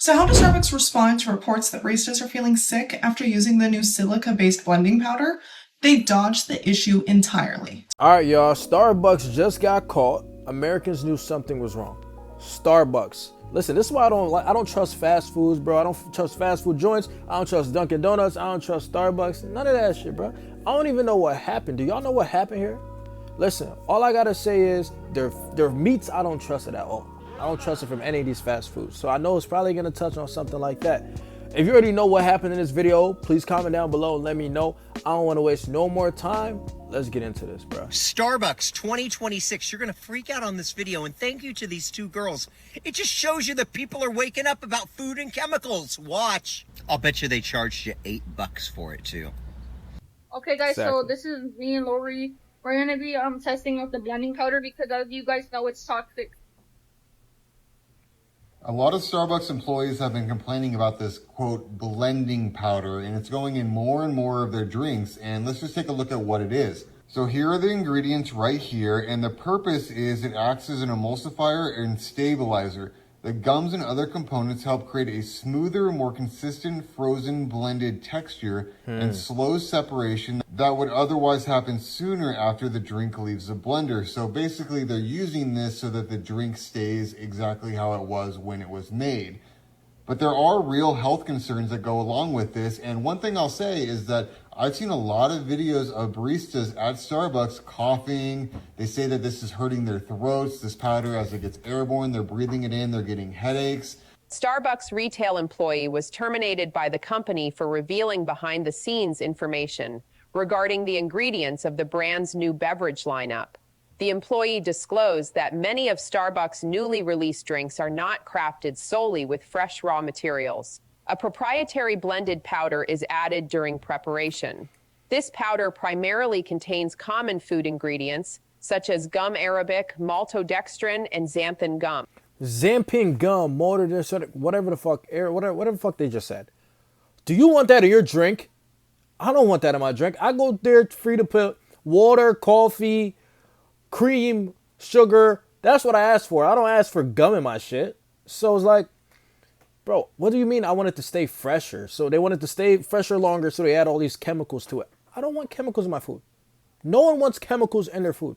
So how does Starbucks respond to reports that baristas are feeling sick after using the new silica-based blending powder? They dodged the issue entirely. All right, y'all. Starbucks just got caught. Americans knew something was wrong. Starbucks. Listen, this is why I don't trust fast foods, bro. I don't trust fast food joints. I don't trust Dunkin' Donuts. I don't trust Starbucks. None of that shit, bro. I don't even know what happened. Do y'all know what happened here? Listen, all I gotta say is their meats, I don't trust it at all. I don't trust it from any of these fast foods. So I know it's probably gonna touch on something like that. If you already know what happened in this video, please comment down below and let me know. I don't want to waste no more time. Let's get into this, bro. Starbucks 2026. You're going to freak out on this video, and thank you to these two girls. It just shows you that people are waking up about food and chemicals. Watch. I'll bet you they charged you $8 for it, too. Okay, guys, Exactly. so this is me and Lori. We're going to be testing out the blending powder because, as you guys know, it's toxic. A lot of Starbucks employees have been complaining about this, quote, blending powder, and it's going in more and more of their drinks. And let's just take a look at what it is. So here are the ingredients right here, and the purpose is it acts as an emulsifier and stabilizer. The gums and other components help create a smoother, more consistent frozen blended texture and slow separation that would otherwise happen sooner after the drink leaves the blender. So basically they're using this so that the drink stays exactly how it was when it was made. But there are real health concerns that go along with this. And one thing I'll say is that I've seen a lot of videos of baristas at Starbucks coughing. They say that this is hurting their throats, this powder, as it gets airborne, they're breathing it in, they're getting headaches. Starbucks retail employee was terminated by the company for revealing behind-the-scenes information regarding the ingredients of the brand's new beverage lineup. The employee disclosed that many of Starbucks' newly released drinks are not crafted solely with fresh raw materials. A proprietary blended powder is added during preparation. This powder primarily contains common food ingredients such as gum arabic, maltodextrin, and xanthan gum. Xanthan gum, whatever the fuck they just said. Do you want that in your drink? I don't want that in my drink. I go there free to put water, coffee, cream, sugar. That's what I ask for. I don't ask for gum in my shit. So it's like, bro, what do you mean I want it to stay fresher? So they want it to stay fresher longer, so they add all these chemicals to it. I don't want chemicals in my food. No one wants chemicals in their food.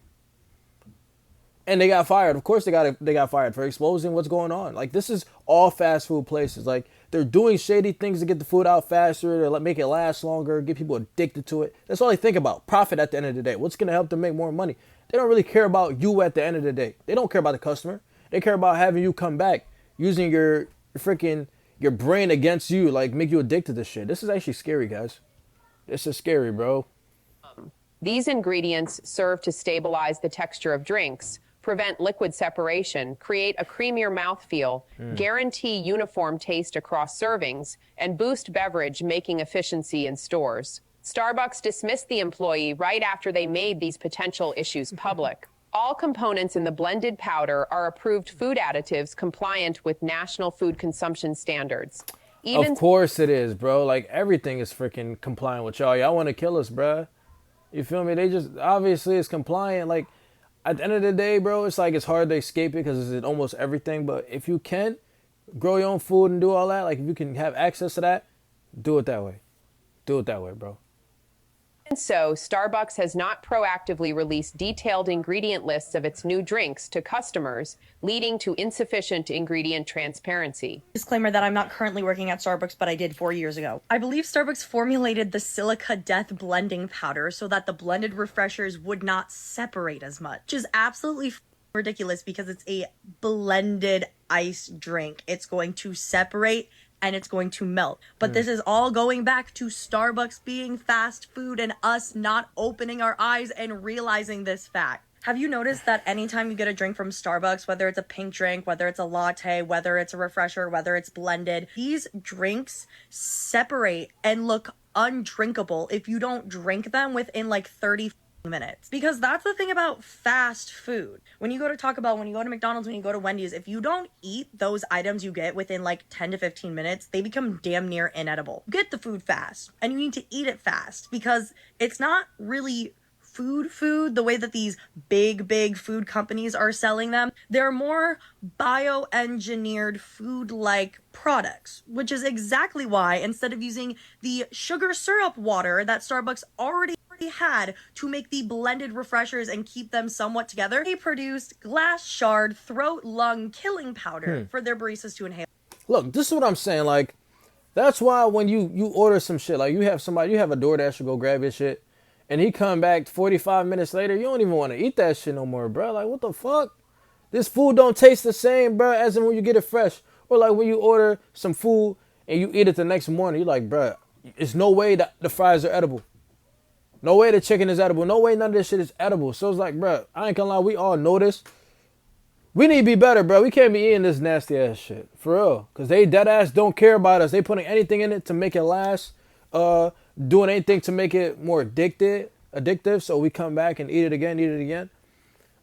And they got fired. Of course they got fired for exposing what's going on. Like, this is all fast food places. Like, they're doing shady things to get the food out faster, to make it last longer, get people addicted to it. That's all they think about. Profit at the end of the day. What's going to help them make more money? They don't really care about you at the end of the day. They don't care about the customer. They care about having you come back, using your brain against you, like make you addicted to shit. This is actually scary, guys. This is scary, bro. These ingredients serve to stabilize the texture of drinks, prevent liquid separation, create a creamier mouthfeel, guarantee uniform taste across servings, and boost beverage making efficiency in stores. Starbucks dismissed the employee right after they made these potential issues public. All components in the blended powder are approved food additives compliant with national food consumption standards. Of course it is, bro. Like, everything is freaking compliant with y'all. Y'all want to kill us, bro. You feel me? They just, obviously it's compliant. Like, at the end of the day, bro, it's like it's hard to escape it because it's in almost everything. But if you can grow your own food and do all that, like if you can have access to that, do it that way. Do it that way, bro. And so, Starbucks has not proactively released detailed ingredient lists of its new drinks to customers, leading to insufficient ingredient transparency. Disclaimer that I'm not currently working at Starbucks, but I did 4 years ago. I believe Starbucks formulated the silica death blending powder so that the blended refreshers would not separate as much, which is absolutely ridiculous because it's a blended ice drink. It's going to separate and it's going to melt. But this is all going back to Starbucks being fast food and us not opening our eyes and realizing this fact. Have you noticed that anytime you get a drink from Starbucks, whether it's a pink drink, whether it's a latte, whether it's a refresher, whether it's blended, these drinks separate and look undrinkable if you don't drink them within like 30 minutes? Because that's the thing about fast food. When you go to Taco Bell, when you go to McDonald's, when you go to Wendy's, if you don't eat those items you get within like 10 to 15 minutes, they become damn near inedible. Get the food fast and you need to eat it fast because it's not really food, the way that these big food companies are selling them. They're more bioengineered food-like products, which is exactly why instead of using the sugar syrup water that Starbucks already had to make the blended refreshers and keep them somewhat together, they produced glass shard throat lung killing powder for their baristas to inhale. Look, this is what I'm saying. Like, that's why when you order some shit, like you have a DoorDash go grab your shit, and he come back 45 minutes later, you don't even want to eat that shit no more, bro. Like, what the fuck? This food don't taste the same, bro, as in when you get it fresh. Or like when you order some food and you eat it the next morning, you're like, bro, there's no way that the fries are edible. No way the chicken is edible. No way none of this shit is edible. So it's like, bro, I ain't gonna lie, we all know this. We need to be better, bro. We can't be eating this nasty ass shit. For real. Because they dead ass don't care about us. They putting anything in it to make it last. Doing anything to make it more addictive. So we come back and eat it again.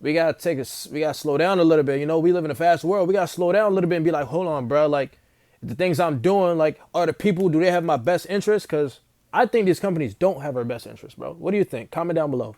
We gotta slow down a little bit. You know, we live in a fast world. We gotta slow down a little bit and be like, hold on, bro. Like, the things I'm doing, like, are the people, do they have my best interest? Because I think these companies don't have our best interest, bro. What do you think? Comment down below.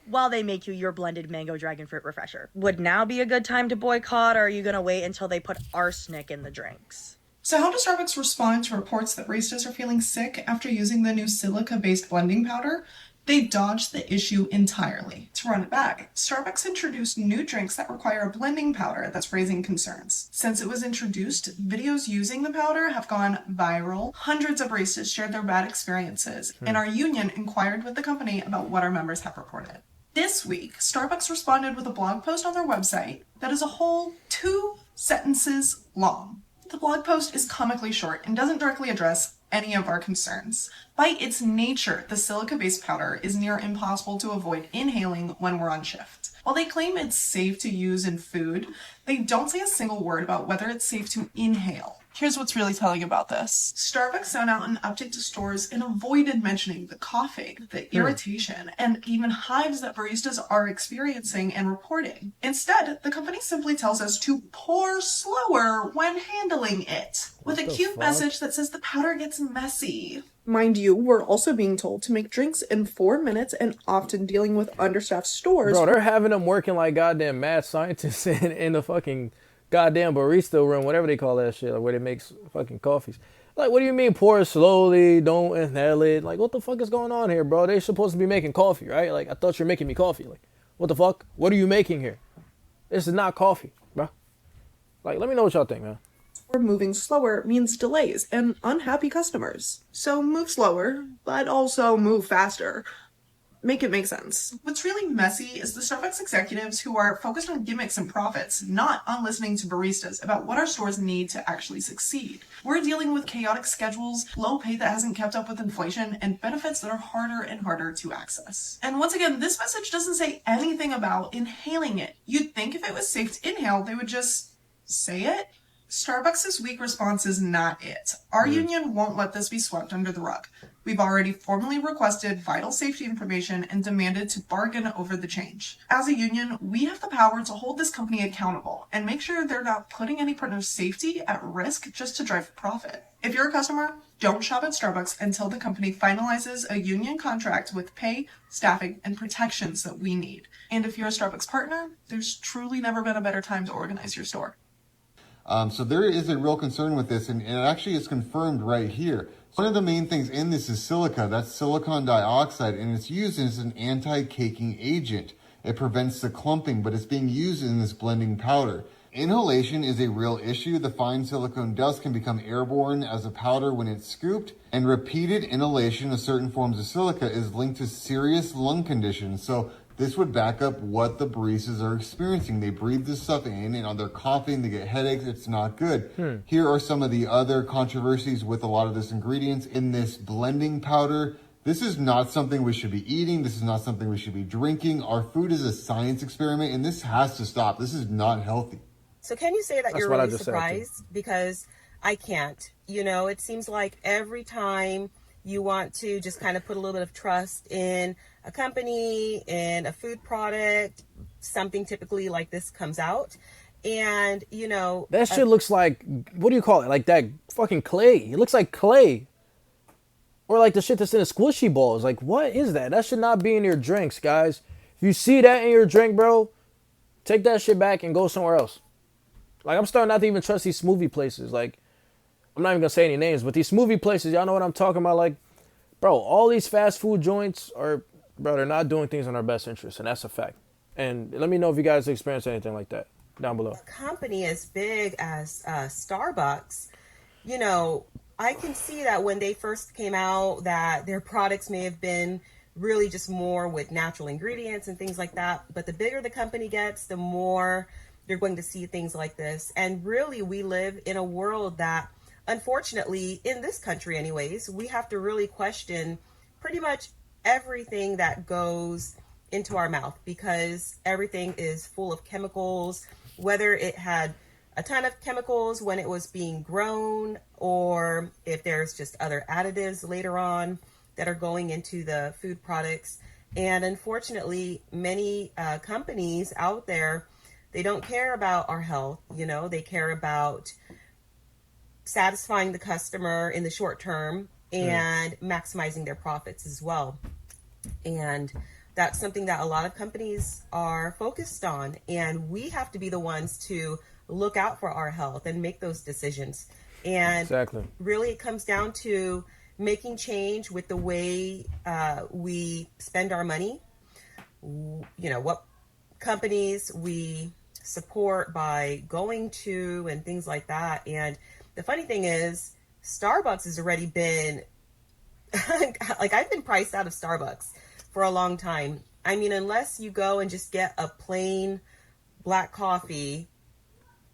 While they make you your blended mango dragon fruit refresher. Would now be a good time to boycott, or are you gonna wait until they put arsenic in the drinks? So how does Starbucks respond to reports that baristas are feeling sick after using the new silica-based blending powder? They dodged the issue entirely. To run it back, Starbucks introduced new drinks that require a blending powder that's raising concerns. Since it was introduced, videos using the powder have gone viral. Hundreds of baristas shared their bad experiences, and our union inquired with the company about what our members have reported. This week, Starbucks responded with a blog post on their website that is a whole 2 sentences long. The blog post is comically short and doesn't directly address any of our concerns. By its nature, the silica-based powder is near impossible to avoid inhaling when we're on shift. While they claim it's safe to use in food, they don't say a single word about whether it's safe to inhale. Here's what's really telling about this. Starbucks sent out an update to stores and avoided mentioning the coughing, the irritation, and even hives that baristas are experiencing and reporting. Instead, the company simply tells us to pour slower when handling it, with a cute message that says the powder gets messy. Mind you, we're also being told to make drinks in 4 minutes and often dealing with understaffed stores. Bro, they're having them working like goddamn mad scientists in the fucking goddamn barista room, whatever they call that shit, like where they make fucking coffees. Like, what do you mean pour it slowly, don't inhale it? Like, what the fuck is going on here, bro? They're supposed to be making coffee, right? Like, I thought you were making me coffee. Like, what the fuck? What are you making here? This is not coffee, bro. Like, let me know what y'all think, man. Or moving slower means delays and unhappy customers. So move slower, but also move faster. Make it make sense. What's really messy is the Starbucks executives who are focused on gimmicks and profits, not on listening to baristas about what our stores need to actually succeed. We're dealing with chaotic schedules, low pay that hasn't kept up with inflation, and benefits that are harder and harder to access. And once again, this message doesn't say anything about inhaling it. You'd think if it was safe to inhale, they would just say it. Starbucks' weak response is not it. Our union won't let this be swept under the rug. We've already formally requested vital safety information and demanded to bargain over the change. As a union, we have the power to hold this company accountable and make sure they're not putting any partner's safety at risk just to drive profit. If you're a customer, don't shop at Starbucks until the company finalizes a union contract with pay, staffing, and protections that we need. And if you're a Starbucks partner, there's truly never been a better time to organize your store. So there is a real concern with this, and it actually is confirmed right here. One of the main things in this is silica. That's silicon dioxide, and it's used as an anti-caking agent. It prevents the clumping, but it's being used in this blending powder. Inhalation is a real issue. The fine silicone dust can become airborne as a powder when it's scooped, and repeated inhalation of certain forms of silica is linked to serious lung conditions. So this would back up what the baristas are experiencing. They breathe this stuff in and they're coughing, they get headaches. It's not good. Here are some of the other controversies with a lot of this ingredients in this blending powder. This is not something we should be eating. This is not something we should be drinking. Our food is a science experiment, and this has to stop. This is not healthy. So can you say that That's you're what I really just said, surprised? Because I can't. You know, it seems like every time you want to just kind of put a little bit of trust in a company, in a food product, something typically like this comes out. And, you know, that shit looks like, what do you call it? Like that fucking clay. It looks like clay. Or like the shit that's in the squishy balls. Like, what is that? That should not be in your drinks, guys. If you see that in your drink, bro, take that shit back and go somewhere else. Like, I'm starting not to even trust these smoothie places. Like, I'm not even going to say any names, but these smoothie places, y'all know what I'm talking about? Like, bro, all these fast food joints are, bro, they're not doing things in our best interest, and that's a fact. And let me know if you guys experience anything like that down below. A company as big as Starbucks, you know, I can see that when they first came out that their products may have been really just more with natural ingredients and things like that. But the bigger the company gets, the more you're going to see things like this. And really, we live in a world that, unfortunately, in this country anyways, we have to really question pretty much everything that goes into our mouth, because everything is full of chemicals, whether it had a ton of chemicals when it was being grown, or if there's just other additives later on that are going into the food products. And unfortunately, many companies out there, they don't care about our health. You know, they care about satisfying the customer in the short term and maximizing their profits as well. And that's something that a lot of companies are focused on. And we have to be the ones to look out for our health and make those decisions. And Exactly. really, it comes down to making change with the way we spend our money. You know, what companies we support by going to and things like that. And the funny thing is, Starbucks has already been, like, I've been priced out of Starbucks for a long time. I mean, unless you go and just get a plain black coffee,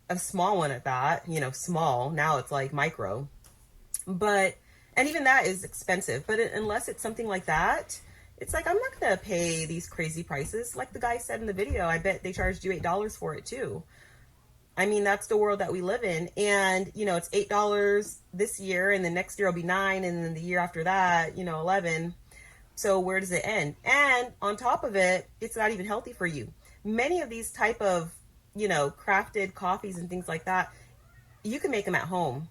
a small one at that, you know, small, now it's like micro, but, and even that is expensive, but unless it's something like that, it's like, I'm not going to pay these crazy prices. Like the guy said in the video, I bet they charged you $8 for it too. I mean, that's the world that we live in. And, you know, it's $8 this year, and the next year will be $9, and then the year after that, you know, $11. So where does it end? And on top of it, it's not even healthy for you. Many of these type of, you know, crafted coffees and things like that, you can make them at home.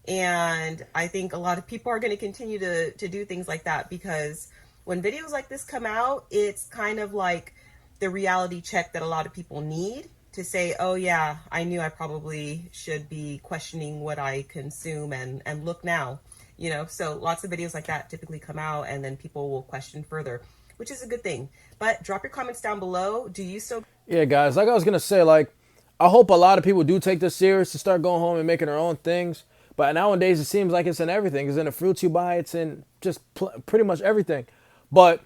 And I think a lot of people are going to continue to do things like that, because when videos like this come out, it's kind of like the reality check that a lot of people need to say, oh yeah, I knew I probably should be questioning what I consume, and look now, you know. So lots of videos like that typically come out, and then people will question further, which is a good thing. But drop your comments down below. Do you still... Yeah, guys, like I was going to say, like, I hope a lot of people do take this serious to start going home and making their own things. But nowadays, it seems like it's in everything. It's in the fruits you buy. It's in just pretty much everything. But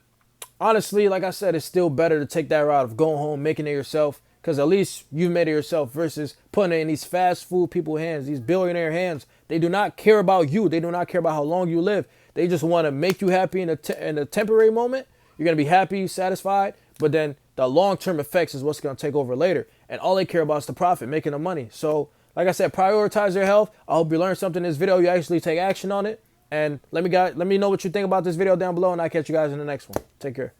honestly, like I said, it's still better to take that route of going home, making it yourself, because at least you've made it yourself, versus putting it in these fast food people's hands, these billionaire hands. They do not care about you. They do not care about how long you live. They just want to make you happy in a temporary moment. You're going to be happy, satisfied, but then the long-term effects is what's going to take over later. And all they care about is the profit, making the money. So, like I said, prioritize your health. I hope you learned something in this video. You actually take action on it. And let me know what you think about this video down below, and I'll catch you guys in the next one. Take care.